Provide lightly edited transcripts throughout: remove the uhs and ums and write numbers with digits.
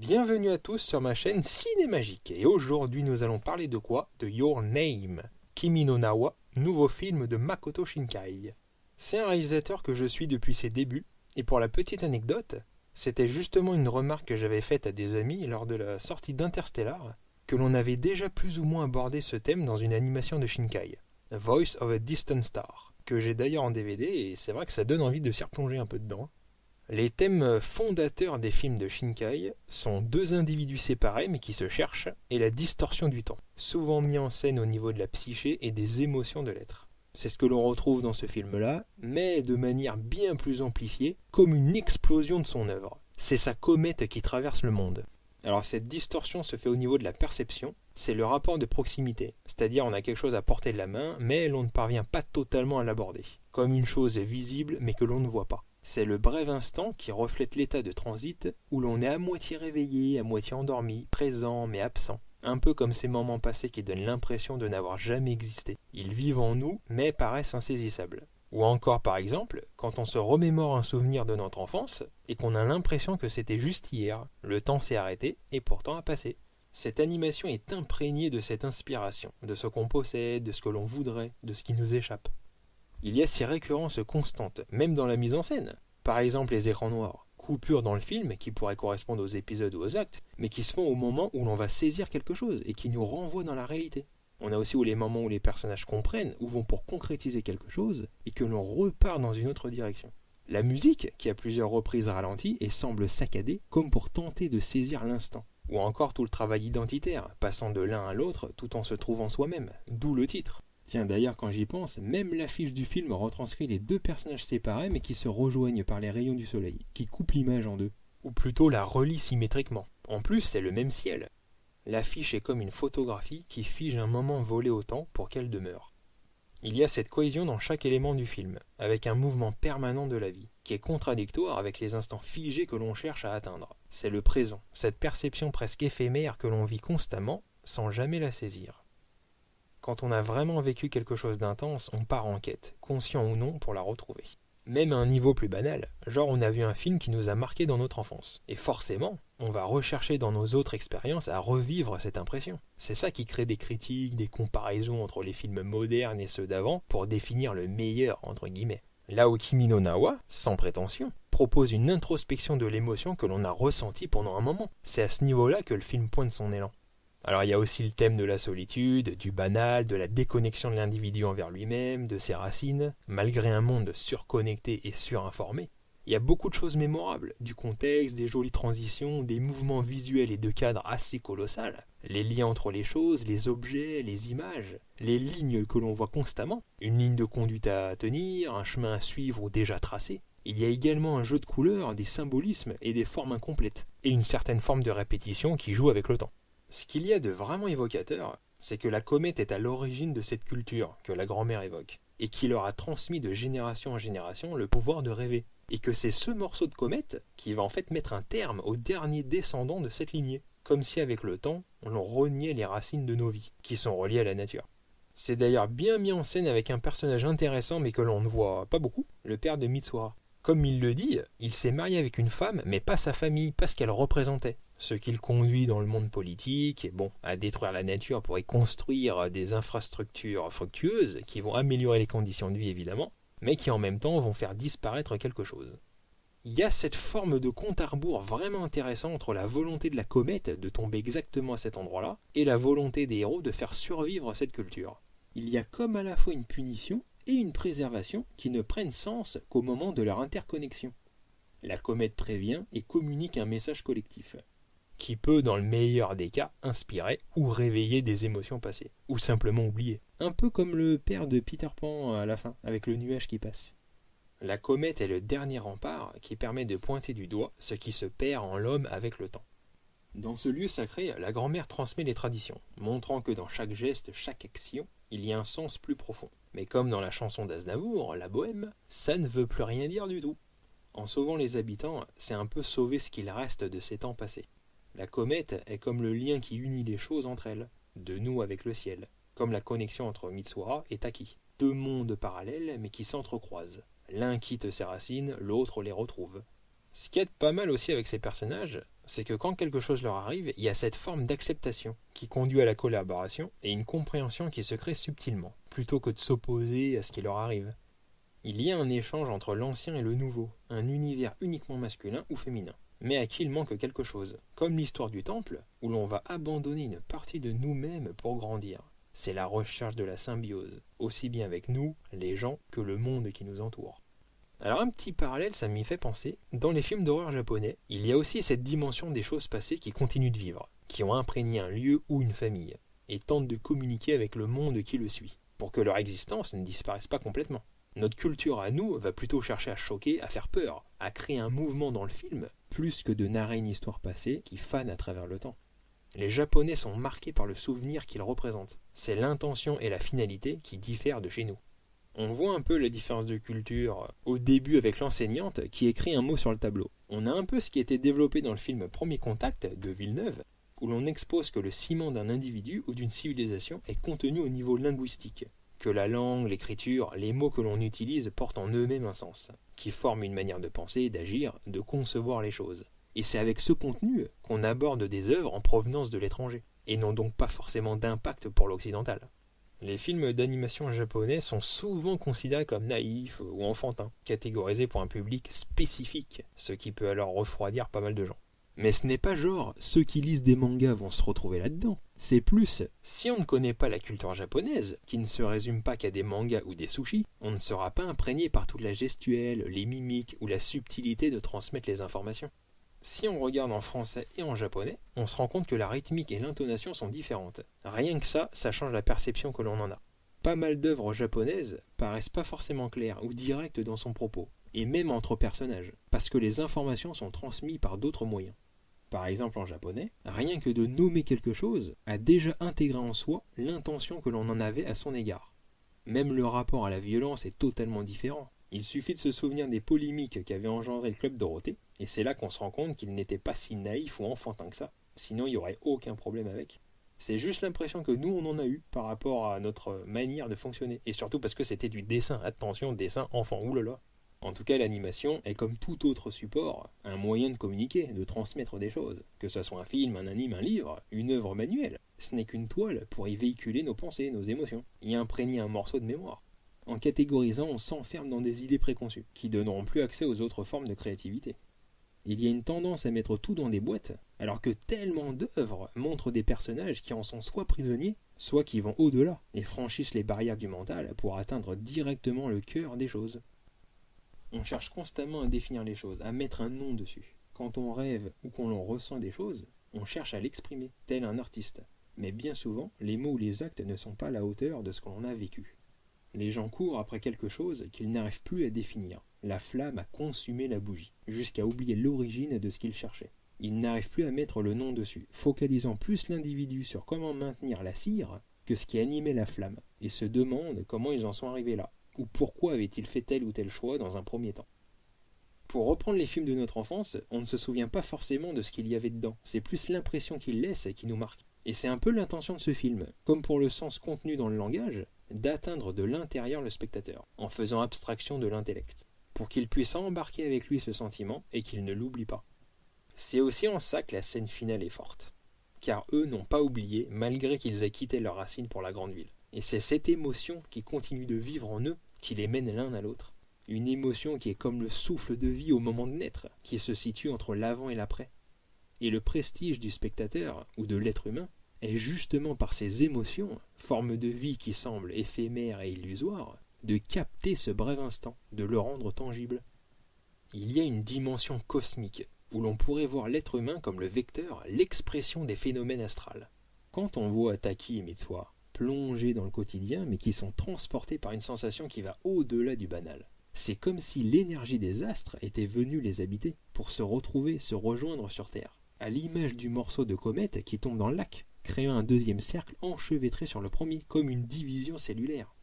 Bienvenue à tous sur ma chaîne Cinémagique et aujourd'hui nous allons parler de quoi? De Your Name, Kimi no Na wa, nouveau film de Makoto Shinkai. C'est un réalisateur que je suis depuis ses débuts et pour la petite anecdote, c'était justement une remarque que j'avais faite à des amis lors de la sortie d'Interstellar que l'on avait déjà plus ou moins abordé ce thème dans une animation de Shinkai, Voice of a Distant Star, que j'ai d'ailleurs en DVD et c'est vrai que ça donne envie de s'y replonger un peu dedans. Les thèmes fondateurs des films de Shinkai sont deux individus séparés mais qui se cherchent et la distorsion du temps, souvent mis en scène au niveau de la psyché et des émotions de l'être. C'est ce que l'on retrouve dans ce film-là, mais de manière bien plus amplifiée, comme une explosion de son œuvre. C'est sa comète qui traverse le monde. Alors cette distorsion se fait au niveau de la perception, c'est le rapport de proximité, c'est-à-dire on a quelque chose à portée de la main, mais l'on ne parvient pas totalement à l'aborder, comme une chose visible mais que l'on ne voit pas. C'est le bref instant qui reflète l'état de transit où l'on est à moitié réveillé, à moitié endormi, présent mais absent. Un peu comme ces moments passés qui donnent l'impression de n'avoir jamais existé. Ils vivent en nous mais paraissent insaisissables. Ou encore par exemple, quand on se remémore un souvenir de notre enfance et qu'on a l'impression que c'était juste hier, le temps s'est arrêté et pourtant a passé. Cette animation est imprégnée de cette inspiration, de ce qu'on possède, de ce que l'on voudrait, de ce qui nous échappe. Il y a ces récurrences constantes, même dans la mise en scène. Par exemple les écrans noirs, coupures dans le film qui pourraient correspondre aux épisodes ou aux actes, mais qui se font au moment où l'on va saisir quelque chose et qui nous renvoient dans la réalité. On a aussi les moments où les personnages comprennent ou vont pour concrétiser quelque chose et que l'on repart dans une autre direction. La musique, qui a plusieurs reprises ralenties et semble saccadée, comme pour tenter de saisir l'instant. Ou encore tout le travail identitaire, passant de l'un à l'autre tout en se trouvant soi-même, d'où le titre. Tiens, d'ailleurs, quand j'y pense, même l'affiche du film retranscrit les deux personnages séparés mais qui se rejoignent par les rayons du soleil, qui coupent l'image en deux. Ou plutôt la relient symétriquement. En plus, c'est le même ciel. L'affiche est comme une photographie qui fige un moment volé au temps pour qu'elle demeure. Il y a cette cohésion dans chaque élément du film, avec un mouvement permanent de la vie, qui est contradictoire avec les instants figés que l'on cherche à atteindre. C'est le présent, cette perception presque éphémère que l'on vit constamment, sans jamais la saisir. Quand on a vraiment vécu quelque chose d'intense, on part en quête, conscient ou non, pour la retrouver. Même à un niveau plus banal, genre on a vu un film qui nous a marqué dans notre enfance. Et forcément, on va rechercher dans nos autres expériences à revivre cette impression. C'est ça qui crée des critiques, des comparaisons entre les films modernes et ceux d'avant pour définir le meilleur, entre guillemets. Là où Kimi no Na wa, sans prétention, propose une introspection de l'émotion que l'on a ressentie pendant un moment. C'est à ce niveau-là que le film pointe son élan. Alors il y a aussi le thème de la solitude, du banal, de la déconnexion de l'individu envers lui-même, de ses racines, malgré un monde surconnecté et surinformé. Il y a beaucoup de choses mémorables, du contexte, des jolies transitions, des mouvements visuels et de cadres assez colossales, les liens entre les choses, les objets, les images, les lignes que l'on voit constamment, une ligne de conduite à tenir, un chemin à suivre ou déjà tracé. Il y a également un jeu de couleurs, des symbolismes et des formes incomplètes, et une certaine forme de répétition qui joue avec le temps. Ce qu'il y a de vraiment évocateur, c'est que la comète est à l'origine de cette culture que la grand-mère évoque, et qui leur a transmis de génération en génération le pouvoir de rêver, et que c'est ce morceau de comète qui va en fait mettre un terme aux derniers descendants de cette lignée, comme si avec le temps, on reniait les racines de nos vies, qui sont reliées à la nature. C'est d'ailleurs bien mis en scène avec un personnage intéressant mais que l'on ne voit pas beaucoup, le père de Mitsuhara. Comme il le dit, il s'est marié avec une femme, mais pas sa famille, pas ce qu'elle représentait. Ce qui le conduit dans le monde politique, et à détruire la nature pour y construire des infrastructures fructueuses qui vont améliorer les conditions de vie évidemment, mais qui en même temps vont faire disparaître quelque chose. Il y a cette forme de compte à rebours vraiment intéressant entre la volonté de la comète de tomber exactement à cet endroit-là et la volonté des héros de faire survivre cette culture. Il y a comme à la fois une punition et une préservation qui ne prennent sens qu'au moment de leur interconnexion. La comète prévient et communique un message collectif, qui peut, dans le meilleur des cas, inspirer ou réveiller des émotions passées, ou simplement oublier. Un peu comme le père de Peter Pan à la fin, avec le nuage qui passe. La comète est le dernier rempart qui permet de pointer du doigt ce qui se perd en l'homme avec le temps. Dans ce lieu sacré, la grand-mère transmet les traditions, montrant que dans chaque geste, chaque action, il y a un sens plus profond. Mais comme dans la chanson d'Aznavour, la bohème, ça ne veut plus rien dire du tout. En sauvant les habitants, c'est un peu sauver ce qu'il reste de ces temps passés. La comète est comme le lien qui unit les choses entre elles, de nous avec le ciel, comme la connexion entre Mitsuhara et Taki. Deux mondes parallèles mais qui s'entrecroisent. L'un quitte ses racines, l'autre les retrouve. Ce qui est pas mal aussi avec ces personnages, c'est que quand quelque chose leur arrive, il y a cette forme d'acceptation qui conduit à la collaboration et une compréhension qui se crée subtilement, plutôt que de s'opposer à ce qui leur arrive. Il y a un échange entre l'ancien et le nouveau, un univers uniquement masculin ou féminin, mais à qui il manque quelque chose, comme l'histoire du temple, où l'on va abandonner une partie de nous-mêmes pour grandir. C'est la recherche de la symbiose, aussi bien avec nous, les gens, que le monde qui nous entoure. Alors un petit parallèle, ça m'y fait penser, dans les films d'horreur japonais, il y a aussi cette dimension des choses passées qui continuent de vivre, qui ont imprégné un lieu ou une famille, et tentent de communiquer avec le monde qui le suit, pour que leur existence ne disparaisse pas complètement. Notre culture à nous va plutôt chercher à choquer, à faire peur, à créer un mouvement dans le film, plus que de narrer une histoire passée qui fane à travers le temps. Les Japonais sont marqués par le souvenir qu'ils représentent. C'est l'intention et la finalité qui diffèrent de chez nous. On voit un peu la différence de culture au début avec l'enseignante qui écrit un mot sur le tableau. On a un peu ce qui était développé dans le film Premier Contact de Villeneuve, où l'on expose que le ciment d'un individu ou d'une civilisation est contenu au niveau linguistique, que la langue, l'écriture, les mots que l'on utilise portent en eux-mêmes un sens, qui forment une manière de penser, d'agir, de concevoir les choses. Et c'est avec ce contenu qu'on aborde des œuvres en provenance de l'étranger, et n'ont donc pas forcément d'impact pour l'occidental. Les films d'animation japonais sont souvent considérés comme naïfs ou enfantins, catégorisés pour un public spécifique, ce qui peut alors refroidir pas mal de gens. Mais ce n'est pas genre ceux qui lisent des mangas vont se retrouver là-dedans. C'est plus, si on ne connaît pas la culture japonaise, qui ne se résume pas qu'à des mangas ou des sushis, on ne sera pas imprégné par toute la gestuelle, les mimiques ou la subtilité de transmettre les informations. Si on regarde en français et en japonais, on se rend compte que la rythmique et l'intonation sont différentes. Rien que ça change la perception que l'on en a. Pas mal d'œuvres japonaises paraissent pas forcément claires ou directes dans son propos, et même entre personnages, parce que les informations sont transmises par d'autres moyens. Par exemple en japonais, rien que de nommer quelque chose a déjà intégré en soi l'intention que l'on en avait à son égard. Même le rapport à la violence est totalement différent. Il suffit de se souvenir des polémiques qu'avait engendré le Club Dorothée, et c'est là qu'on se rend compte qu'il n'était pas si naïf ou enfantin que ça, sinon il n'y aurait aucun problème avec. C'est juste l'impression que nous on en a eu par rapport à notre manière de fonctionner, et surtout parce que c'était du dessin, attention, dessin enfant, oulala. En tout cas, l'animation est comme tout autre support, un moyen de communiquer, de transmettre des choses, que ce soit un film, un anime, un livre, une œuvre manuelle. Ce n'est qu'une toile pour y véhiculer nos pensées, nos émotions, y imprégner un morceau de mémoire. En catégorisant, on s'enferme dans des idées préconçues, qui donneront plus accès aux autres formes de créativité. Il y a une tendance à mettre tout dans des boîtes, alors que tellement d'œuvres montrent des personnages qui en sont soit prisonniers, soit qui vont au-delà, et franchissent les barrières du mental pour atteindre directement le cœur des choses. On cherche constamment à définir les choses, à mettre un nom dessus. Quand on rêve ou qu'on ressent des choses, on cherche à l'exprimer, tel un artiste. Mais bien souvent, les mots ou les actes ne sont pas à la hauteur de ce que l'on a vécu. Les gens courent après quelque chose qu'ils n'arrivent plus à définir. La flamme a consumé la bougie, jusqu'à oublier l'origine de ce qu'ils cherchaient. Ils n'arrivent plus à mettre le nom dessus, focalisant plus l'individu sur comment maintenir la cire que ce qui animait la flamme, et se demandent comment ils en sont arrivés là, ou pourquoi avaient-ils fait tel ou tel choix dans un premier temps. Pour reprendre les films de notre enfance, on ne se souvient pas forcément de ce qu'il y avait dedans, c'est plus l'impression qu'il laisse qui nous marque. Et c'est un peu l'intention de ce film, comme pour le sens contenu dans le langage, d'atteindre de l'intérieur le spectateur, en faisant abstraction de l'intellect, pour qu'il puisse embarquer avec lui ce sentiment et qu'il ne l'oublie pas. C'est aussi en ça que la scène finale est forte, car eux n'ont pas oublié malgré qu'ils aient quitté leurs racines pour la grande ville. Et c'est cette émotion qui continue de vivre en eux qui les mène l'un à l'autre. Une émotion qui est comme le souffle de vie au moment de naître, qui se situe entre l'avant et l'après. Et le prestige du spectateur, ou de l'être humain, est justement par ces émotions, forme de vie qui semble éphémère et illusoire, de capter ce bref instant, de le rendre tangible. Il y a une dimension cosmique, où l'on pourrait voir l'être humain comme le vecteur, l'expression des phénomènes astrales. Quand on voit Taki et Mitsuha plongés dans le quotidien, mais qui sont transportés par une sensation qui va au-delà du banal, c'est comme si l'énergie des astres était venue les habiter, pour se retrouver, se rejoindre sur Terre, à l'image du morceau de comète qui tombe dans le lac, créant un deuxième cercle enchevêtré sur le premier, comme une division cellulaire.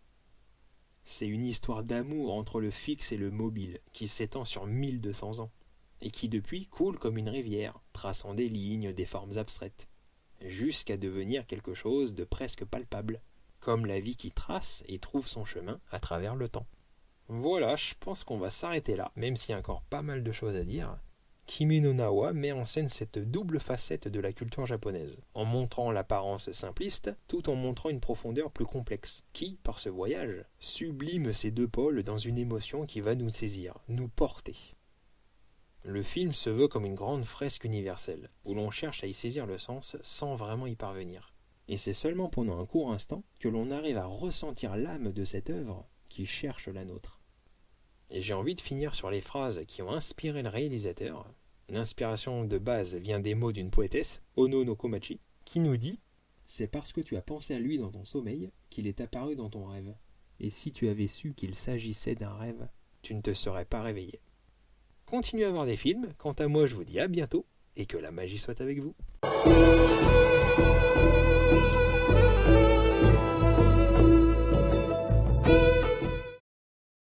C'est une histoire d'amour entre le fixe et le mobile, qui s'étend sur 1200 ans, et qui depuis coule comme une rivière, traçant des lignes, des formes abstraites, jusqu'à devenir quelque chose de presque palpable, comme la vie qui trace et trouve son chemin à travers le temps. Voilà, je pense qu'on va s'arrêter là, même s'il y a encore pas mal de choses à dire. Kimi no Na wa met en scène cette double facette de la culture japonaise, en montrant l'apparence simpliste, tout en montrant une profondeur plus complexe, qui, par ce voyage, sublime ces deux pôles dans une émotion qui va nous saisir, nous porter. Le film se veut comme une grande fresque universelle, où l'on cherche à y saisir le sens sans vraiment y parvenir. Et c'est seulement pendant un court instant que l'on arrive à ressentir l'âme de cette œuvre qui cherche la nôtre. Et j'ai envie de finir sur les phrases qui ont inspiré le réalisateur. L'inspiration de base vient des mots d'une poétesse, Ono no Komachi, qui nous dit « C'est parce que tu as pensé à lui dans ton sommeil qu'il est apparu dans ton rêve. Et si tu avais su qu'il s'agissait d'un rêve, tu ne te serais pas réveillé. » Continuez à voir des films, quant à moi je vous dis à bientôt, et que la magie soit avec vous.